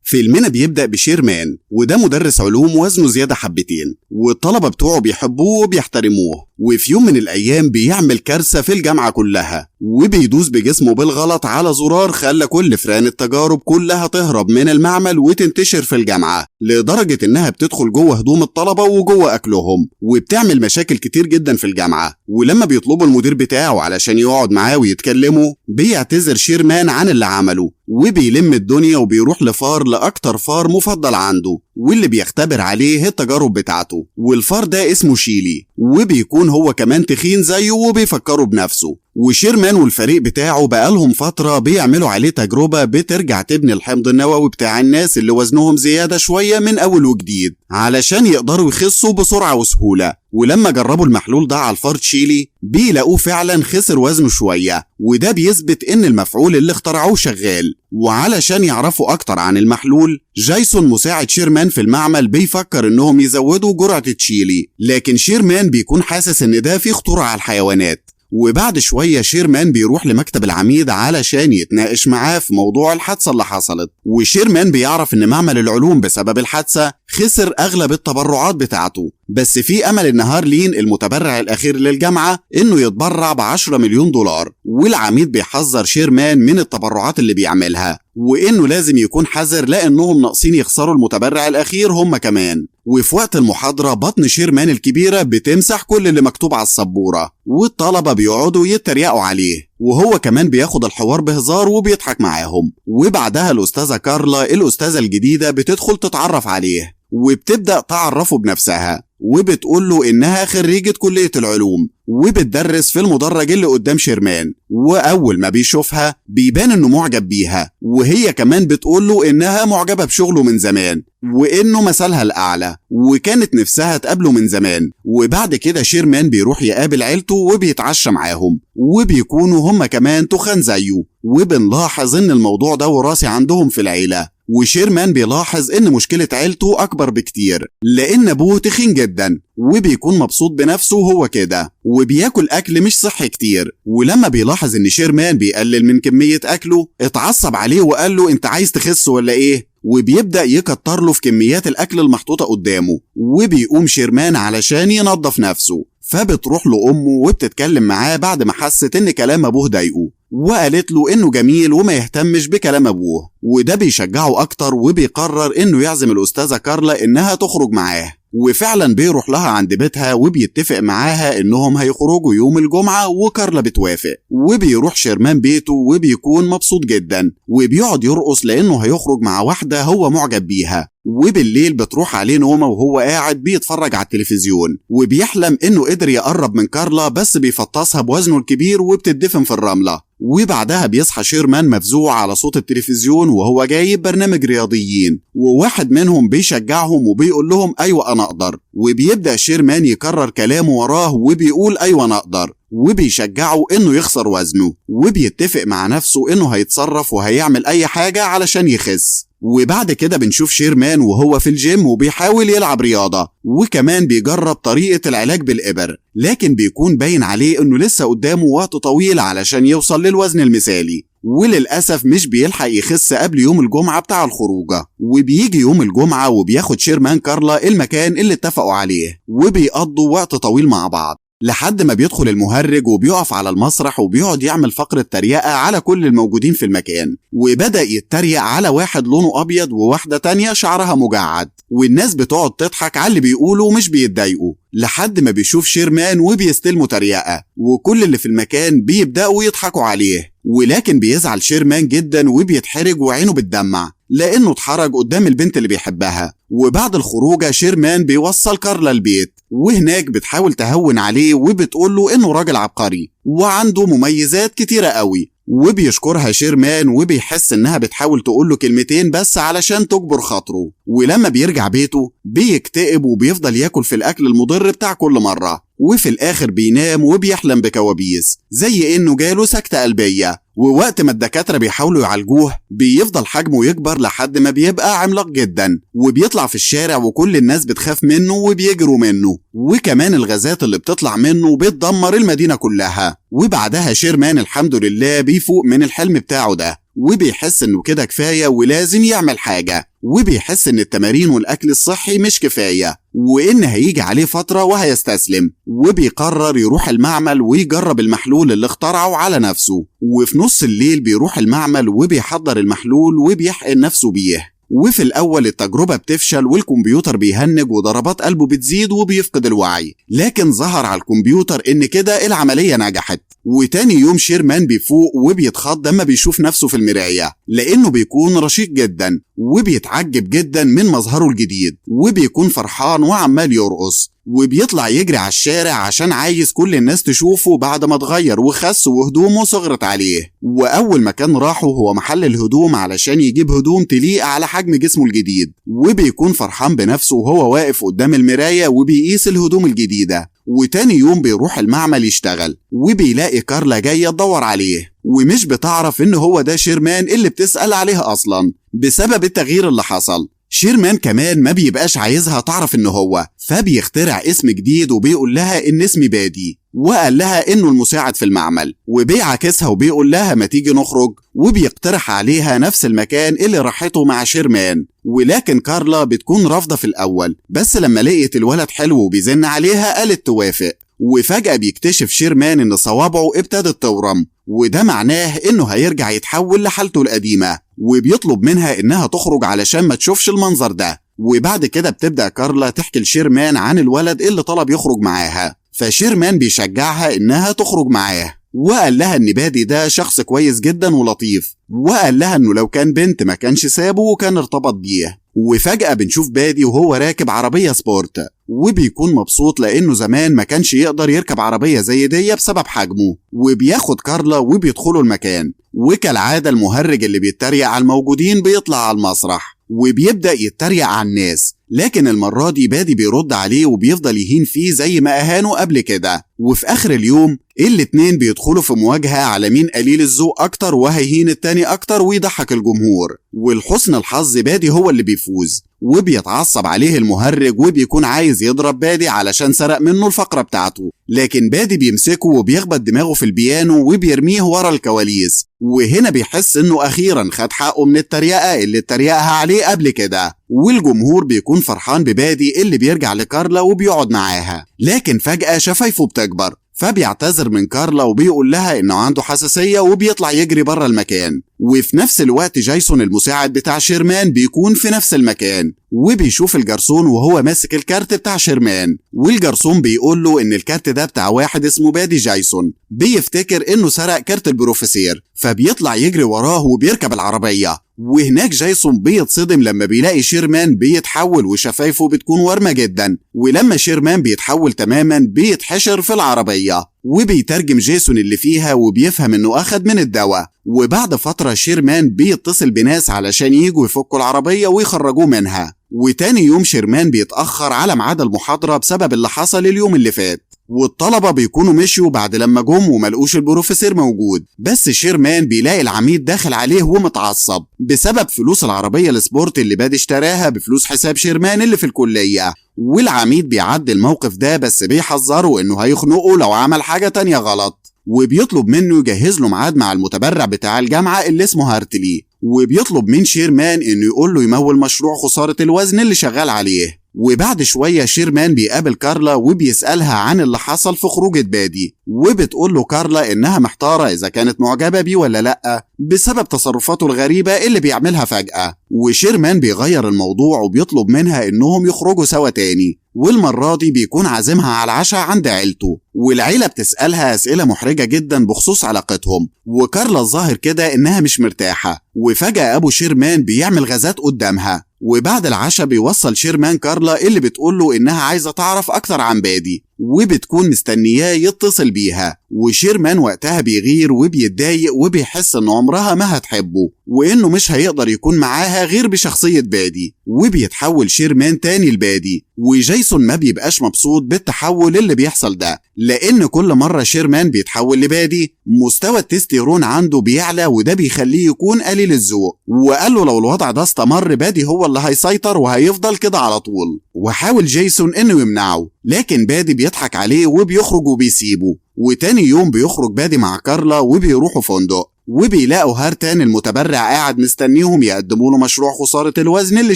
فيلمنا بيبدأ بشيرمان، وده مدرس علوم وزنه زيادة حبتين، والطلبة بتوعه بيحبوه وبيحترموه. وفي يوم من الأيام بيعمل كارثة في الجامعة كلها، وبيدوس بجسمه بالغلط على زرار خلى كل فران التجارب كلها تهرب من المعمل وتنتشر في الجامعة، لدرجة إنها بتدخل جوه هدوم الطلبة وجوه أكلهم، وبتعمل مشاكل كتير جدا في الجامعة. ولما بيطلبوا المدير بتاعه علشان يقعد معاه ويتكلموا، بيعتذر شيرمان عن اللي عمله، وبيلم الدنيا وبيروح لأكتر فار مفضل عنده، واللي بيختبر عليه التجارب بتاعته. والفار ده اسمه شيلي، وبيكون هو كمان تخين زيه وبيفكروا بنفسه. وشيرمان والفريق بتاعه بقالهم فترة بيعملوا عليه تجربة بترجع تبني الحمض النووي بتاع الناس اللي وزنهم زيادة شوية من أول وجديد، علشان يقدروا يخسوا بسرعة وسهولة. ولما جربوا المحلول ده على الفار شيلي، بيلاقوه فعلا خسر وزنه شوية، وده بيثبت ان المفعول اللي اخترعوه شغال. وعلشان يعرفوا اكتر عن المحلول، جايسون مساعد شيرمان في المعمل بيفكر انهم يزودوا جرعة شيلي، لكن شيرمان بيكون حاسس ان ده فيه خطورة على الحيوانات. وبعد شوية شيرمان بيروح لمكتب العميد علشان يتناقش معاه في موضوع الحادثة اللي حصلت. وشيرمان بيعرف ان معمل العلوم بسبب الحادثة خسر اغلب التبرعات بتاعته، بس في امل ان هارلين المتبرع الاخير للجامعة انه يتبرع ب10 مليون دولار. والعميد بيحذر شيرمان من التبرعات اللي بيعملها، وانه لازم يكون حذر لانهم ناقصين يخسروا المتبرع الاخير هم كمان. وفي وقت المحاضرة بطن شيرمان الكبيرة بتمسح كل اللي مكتوب على السبورة، والطلبة بيقعدوا يتريقوا عليه، وهو كمان بياخد الحوار بهزار وبيضحك معاهم. وبعدها الأستاذة كارلا الأستاذة الجديدة بتدخل تتعرف عليه، وبتبدأ تعرفه بنفسها، وبتقول له إنها خريجة كلية العلوم وبتدرس في المدرج اللي قدام شيرمان. وأول ما بيشوفها بيبان إنه معجب بيها، وهي كمان بتقول له إنها معجبة بشغله من زمان، وإنه مثلها الأعلى، وكانت نفسها تقابله من زمان. وبعد كده شيرمان بيروح يقابل عيلته وبيتعشى معاهم، وبيكونوا هم كمان تخان زيه. وبنلاحظ إن الموضوع ده وراثي عندهم في العيلة. وشيرمان بيلاحظ ان مشكلة عيلته اكبر بكتير، لان ابوه تخين جدا وبيكون مبسوط بنفسه هو كده، وبياكل اكل مش صحي كتير. ولما بيلاحظ ان شيرمان بيقلل من كمية اكله، اتعصب عليه وقال له انت عايز تخس ولا ايه؟ وبيبدأ يكتر له في كميات الاكل المحطوطة قدامه. وبيقوم شيرمان علشان ينظف نفسه، فبتروح له امه وبتتكلم معاه بعد ما حست ان كلام ابوه ضايقه، وقالت له انه جميل وما يهتمش بكلام ابوه. وده بيشجعه اكتر، وبيقرر انه يعزم الاستاذة كارلا انها تخرج معاه. وفعلا بيروح لها عند بيتها وبيتفق معاها انهم هيخرجوا يوم الجمعة، وكارلا بتوافق. وبيروح شيرمان بيته وبيكون مبسوط جدا، وبيقعد يرقص لانه هيخرج مع واحدة هو معجب بيها. وبالليل بتروح عليه نومة وهو قاعد بيتفرج على التلفزيون، وبيحلم انه قدر يقرب من كارلا، بس بيفطسها بوزنه الكبير وبتدفن في الرملة. وبعدها بيصحى شيرمان مفزوع على صوت التلفزيون وهو جايب برنامج رياضيين، وواحد منهم بيشجعهم وبيقول لهم ايوه انا اقدر. وبيبدأ شيرمان يكرر كلامه وراه وبيقول ايوه انا اقدر، وبيشجعه انه يخسر وزنه. وبيتفق مع نفسه انه هيتصرف وهيعمل اي حاجة علشان يخس. وبعد كده بنشوف شيرمان وهو في الجيم وبيحاول يلعب رياضة، وكمان بيجرب طريقة العلاج بالإبر، لكن بيكون باين عليه انه لسه قدامه وقت طويل علشان يوصل للوزن المثالي. وللأسف مش بيلحق يخس قبل يوم الجمعة بتاع الخروجة. وبيجي يوم الجمعة وبياخد شيرمان كارلا المكان اللي اتفقوا عليه، وبيقضوا وقت طويل مع بعض، لحد ما بيدخل المهرج وبيقف على المسرح وبيقعد يعمل فقرة تريقة على كل الموجودين في المكان. وبدأ يتريق على واحد لونه أبيض وواحدة تانية شعرها مجعد، والناس بتقعد تضحك على اللي بيقولوا مش بيتضايقوا، لحد ما بيشوف شيرمان وبيستلموا تريقة، وكل اللي في المكان بيبدأوا يضحكوا عليه. ولكن بيزعل شيرمان جدا وبيتحرج وعينه بتدمع لأنه اتحرج قدام البنت اللي بيحبها. وبعد الخروجة شيرمان بيوصل كارلا البيت، وهناك بتحاول تهون عليه وبتقول له انه راجل عبقري وعنده مميزات كتيرة قوي. وبيشكرها شيرمان وبيحس انها بتحاول تقول له كلمتين بس علشان تجبر خاطره. ولما بيرجع بيته بيكتئب وبيفضل ياكل في الاكل المضر بتاع كل مرة، وفي الاخر بينام وبيحلم بكوابيس زي انه جاله سكتة قلبية. ووقت ما الدكاترة بيحاولوا يعالجوه بيفضل حجمه يكبر لحد ما بيبقى عملاق جدا، وبيطلع في الشارع وكل الناس بتخاف منه وبيجروا منه، وكمان الغازات اللي بتطلع منه بتدمر المدينة كلها. وبعدها شيرمان الحمد لله بيفوق من الحلم بتاعه ده، وبيحس انه كده كفاية ولازم يعمل حاجة، وبيحس ان التمارين والاكل الصحي مش كفاية وان هيجي عليه فترة وهيستسلم، وبيقرر يروح المعمل ويجرب المحلول اللي اخترعه على نفسه. وفي نص الليل بيروح المعمل وبيحضر المحلول وبيحقن نفسه بيه. وفي الأول التجربة بتفشل والكمبيوتر بيهنج وضربات قلبه بتزيد وبيفقد الوعي، لكن ظهر على الكمبيوتر إن كده العملية نجحت. وتاني يوم شيرمان بيفوق وبيتخض لما بيشوف نفسه في المراية، لأنه بيكون رشيق جدا وبيتعجب جدا من مظهره الجديد، وبيكون فرحان وعمال يرقص، وبيطلع يجري على الشارع عشان عايز كل الناس تشوفه بعد ما اتغير وخس وهدومه صغرت عليه. وأول مكان راحه هو محل الهدوم علشان يجيب هدوم تليق على حجم جسمه الجديد، وبيكون فرحان بنفسه وهو واقف قدام المراية وبيقيس الهدوم الجديدة. وتاني يوم بيروح المعمل يشتغل، وبيلاقي كارلا جاية تدور عليه، ومش بتعرف إن هو ده شيرمان اللي بتسأل عليه أصلا بسبب التغيير اللي حصل. شيرمان كمان ما بيبقاش عايزها تعرف إنه هو، فبيخترع اسم جديد وبيقول لها إن اسمي بادي، وقال لها إنه المساعد في المعمل، وبيعكسها وبيقول لها ما تيجي نخرج، وبيقترح عليها نفس المكان اللي راحته مع شيرمان. ولكن كارلا بتكون رافضة في الأول، بس لما لقيت الولد حلو وبيزن عليها قالت توافق. وفجأة بيكتشف شيرمان إن صوابعه ابتدت تورم، وده معناه إنه هيرجع يتحول لحالته القديمة، وبيطلب منها إنها تخرج علشان ما تشوفش المنظر ده. وبعد كده بتبدأ كارلا تحكي لشيرمان عن الولد اللي طلب يخرج معاها، فشيرمان بيشجعها إنها تخرج معاه، وقال لها إن بادي ده شخص كويس جدا ولطيف، وقال لها إنه لو كان بنت ما كانش سابه وكان ارتبط بيه. وفجأة بنشوف بادي وهو راكب عربية سبورت، وبيكون مبسوط لأنه زمان ما كانش يقدر يركب عربية زي دي بسبب حجمه. وبياخد كارلا وبيدخلوا المكان، وكالعادة المهرج اللي بيتريق على الموجودين بيطلع على المسرح وبيبدأ يتريق على الناس، لكن المرة دي بادي بيرد عليه وبيفضل يهين فيه زي ما أهانه قبل كده. وفي آخر اليوم الاتنين بيدخلوا في مواجهة على مين قليل الذوق أكتر وهيهين التاني أكتر ويضحك الجمهور. ولحسن الحظ بادي هو اللي بيفوز، وبيتعصب عليه المهرج وبيكون عايز يضرب بادي علشان سرق منه الفقرة بتاعته، لكن بادي بيمسكه وبيخبط دماغه في البيانو وبيرميه ورا الكواليس. وهنا بيحس انه اخيرا خد حقه من التريقة اللي اتريقها عليه قبل كده. والجمهور بيكون فرحان ببادي اللي بيرجع لكارلا وبيقعد معاها، لكن فجأة شفايفه بتكبر، فبيعتذر من كارلا وبيقول لها انه عنده حساسية وبيطلع يجري بره المكان. وفي نفس الوقت جايسون المساعد بتاع شيرمان بيكون في نفس المكان، وبيشوف الجرسون وهو ماسك الكارت بتاع شيرمان، والجرسون بيقول له ان الكارت ده بتاع واحد اسمه بادي جايسون. بيفتكر انه سرق كارت البروفيسير، فبيطلع يجري وراه وبيركب العربية. وهناك جايسون بيتصدم لما بيلاقي شيرمان بيتحول وشفايفه بتكون ورمة جدا، ولما شيرمان بيتحول تماما بيتحشر في العربية. وبيترجم جيسون اللي فيها وبيفهم انه اخد من الدواء. وبعد فترة شيرمان بيتصل بناس علشان ييجوا يفكوا العربية ويخرجوه منها. وتاني يوم شيرمان بيتأخر على ميعاد المحاضرة بسبب اللي حصل اليوم اللي فات، والطلبة بيكونوا مشيوا بعد لما جم وملقوش البروفيسور موجود. بس شيرمان بيلاقي العميد داخل عليه ومتعصب بسبب فلوس العربية السبورت اللي بادي اشتراها بفلوس حساب شيرمان اللي في الكلية. والعميد بيعدي الموقف ده بس بيحذره انه هيخنقه لو عمل حاجة تانية غلط، وبيطلب منه يجهز له ميعاد مع المتبرع بتاع الجامعة اللي اسمه هارتلي. وبيطلب من شيرمان انه يقول له يمول مشروع خسارة الوزن اللي شغال عليه. وبعد شوية شيرمان بيقابل كارلا وبيسألها عن اللي حصل في خروجة بادي، وبتقول له كارلا إنها محتارة إذا كانت معجبة بيه ولا لأ بسبب تصرفاته الغريبة اللي بيعملها فجأة. وشيرمان بيغير الموضوع وبيطلب منها إنهم يخرجوا سوا تاني، والمرة دي بيكون عازمها على العشاء عند عيلته. والعيلة بتسألها أسئلة محرجة جدا بخصوص علاقتهم، وكارلا الظاهر كده إنها مش مرتاحة. وفجأة أبو شيرمان بيعمل غازات قدامها. وبعد العشاء بيوصل شيرمان كارلا اللي بتقوله إنها عايزة تعرف أكتر عن بادي، وبتكون مستنياه يتصل بيها. وشيرمان وقتها بيغير وبيتضايق وبيحس إن عمرها ما هتحبه، وإنه مش هيقدر يكون معاها غير بشخصية بادي. وبيتحول شيرمان تاني لبادي، وجايسون ما بيبقاش مبسوط بالتحول اللي بيحصل ده، لأن كل مرة شيرمان بيتحول لبادي مستوى التستيرون عنده بيعلى، وده بيخليه يكون قليل الذوق. وقال له لو الوضع ده استمر بادي هو اللي هيسيطر وهيفضل كده على طول. وحاول جايسون إنه يمنعه، لكن بادي بيضحك عليه وبيخرج وبيسيبه. وتاني يوم بيخرج بادي مع كارلا وبيروحوا فندق، وبيلاقوا هارتان المتبرع قاعد مستنيهم يقدموا له مشروع خسارة الوزن اللي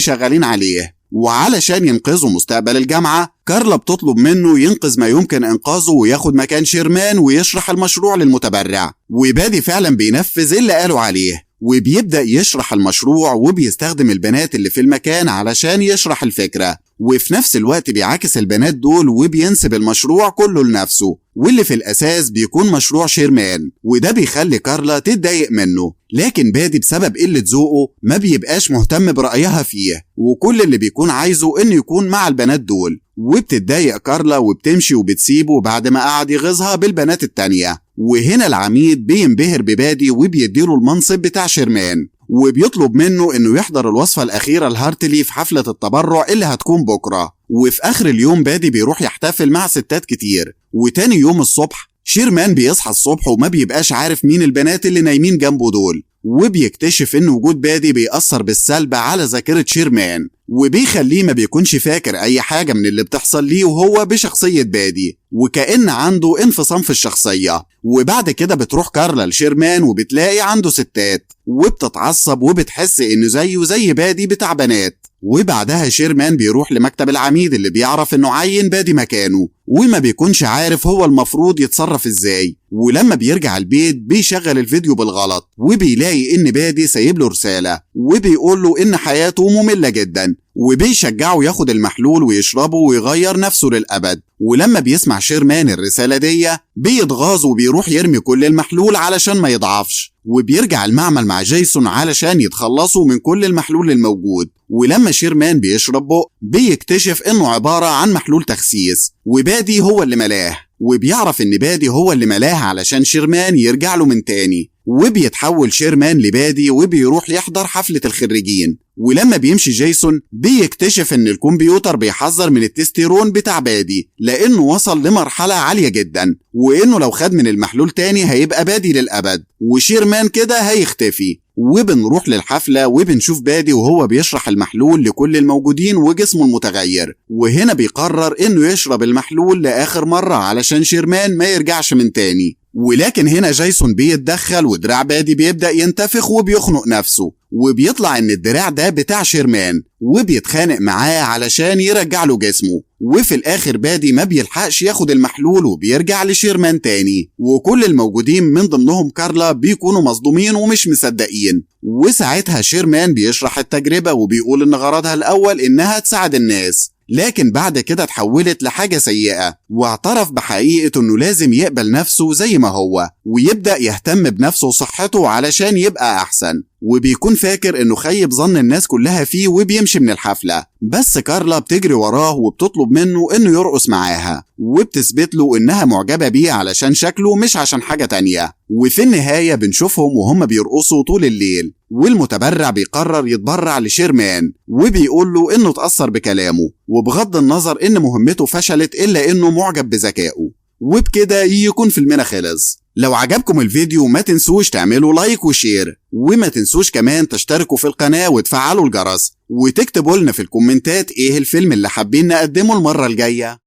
شغالين عليه. وعلشان ينقذوا مستقبل الجامعة، كارلا بتطلب منه ينقذ ما يمكن إنقاذه وياخد مكان شيرمان ويشرح المشروع للمتبرع. وبادي فعلا بينفذ اللي قالوا عليه، وبيبدأ يشرح المشروع وبيستخدم البنات اللي في المكان علشان يشرح الفكرة، وفي نفس الوقت بيعاكس البنات دول وبينسب المشروع كله لنفسه، واللي في الأساس بيكون مشروع شيرمان. وده بيخلي كارلا تتضايق منه، لكن بادي بسبب قلة ذوقه ما بيبقاش مهتم برأيها فيه، وكل اللي بيكون عايزه إنه يكون مع البنات دول. وبتتضايق كارلا وبتمشي وبتسيبه بعد ما قعد يغيظها بالبنات التانية. وهنا العميد بينبهر ببادي وبيديله المنصب بتاع شيرمان، وبيطلب منه انه يحضر الوصفة الأخيرة لهارتلي في حفلة التبرع اللي هتكون بكرة. وفي آخر اليوم بادي بيروح يحتفل مع ستات كتير. وتاني يوم الصبح شيرمان بيصحى الصبح وما بيبقاش عارف مين البنات اللي نايمين جنبه دول، وبيكتشف ان وجود بادي بيأثر بالسلب على ذاكرة شيرمان، وبيخليه ما بيكونش فاكر اي حاجة من اللي بتحصل ليه وهو بشخصية بادي، وكأن عنده انفصام في الشخصية. وبعد كده بتروح كارلا لشيرمان وبتلاقي عنده ستات، وبتتعصب وبتحس انه زيه زي بادي بتاع بنات. وبعدها شيرمان بيروح لمكتب العميد اللي بيعرف انه عين بادي مكانه، وما بيكونش عارف هو المفروض يتصرف ازاي. ولما بيرجع البيت بيشغل الفيديو بالغلط، وبيلاقي ان بادي سايب له رسالة وبيقول له ان حياته مملة جدا، وبيشجعه ياخد المحلول ويشربه ويغير نفسه للأبد. ولما بيسمع شيرمان الرسالة دي بيتغاظ وبيروح يرمي كل المحلول علشان ما يضعفش، وبيرجع المعمل مع جيسون علشان يتخلصوا من كل المحلول الموجود. ولما شيرمان بيشربه بيكتشف انه عبارة عن محلول تخسيس، وبادي هو اللي ملاه، وبيعرف ان بادي هو اللي ملاه علشان شيرمان يرجع له من تاني. وبيتحول شيرمان لبادي وبيروح يحضر حفلة الخريجين. ولما بيمشي جيسون بيكتشف ان الكمبيوتر بيحذر من التستيرون بتاع بادي لانه وصل لمرحلة عالية جدا، وانه لو خد من المحلول تاني هيبقى بادي للأبد، وشيرمان كده هيختفي. وبنروح للحفلة وبنشوف بادي وهو بيشرح المحلول لكل الموجودين وجسمه المتغير. وهنا بيقرر انه يشرب المحلول لآخر مرة علشان شيرمان ما يرجعش من تاني. ولكن هنا جيسون بيتدخل ودراع بادي بيبدأ ينتفخ وبيخنق نفسه، وبيطلع ان الدراع ده بتاع شيرمان، وبيتخانق معاه علشان يرجع له جسمه. وفي الاخر بادي ما بيلحقش ياخد المحلول وبيرجع لشيرمان تاني، وكل الموجودين من ضمنهم كارلا بيكونوا مصدومين ومش مصدقين. وساعتها شيرمان بيشرح التجربة وبيقول ان غرضها الاول انها تساعد الناس، لكن بعد كده اتحولت لحاجة سيئة، واعترف بحقيقة انه لازم يقبل نفسه زي ما هو ويبدأ يهتم بنفسه وصحته علشان يبقى احسن. وبيكون فاكر انه خيب ظن الناس كلها فيه وبيمشي من الحفلة، بس كارلا بتجري وراه وبتطلب منه انه يرقص معاها، وبتثبت له انها معجبة بيه علشان شكله مش عشان حاجة تانية. وفي النهاية بنشوفهم وهم بيرقصوا طول الليل، والمتبرع بيقرر يتبرع لشيرمان وبيقول له انه اتأثر بكلامه، وبغض النظر ان مهمته فشلت الا انه معجب بذكائه. وبكده يكون فيلمنا خلص. لو عجبكم الفيديو ما تنسوش تعملوا لايك وشير، وما تنسوش كمان تشتركوا في القناة وتفعلوا الجرس، وتكتبوا لنا في الكومنتات ايه الفيلم اللي حابين نقدمه المرة الجاية.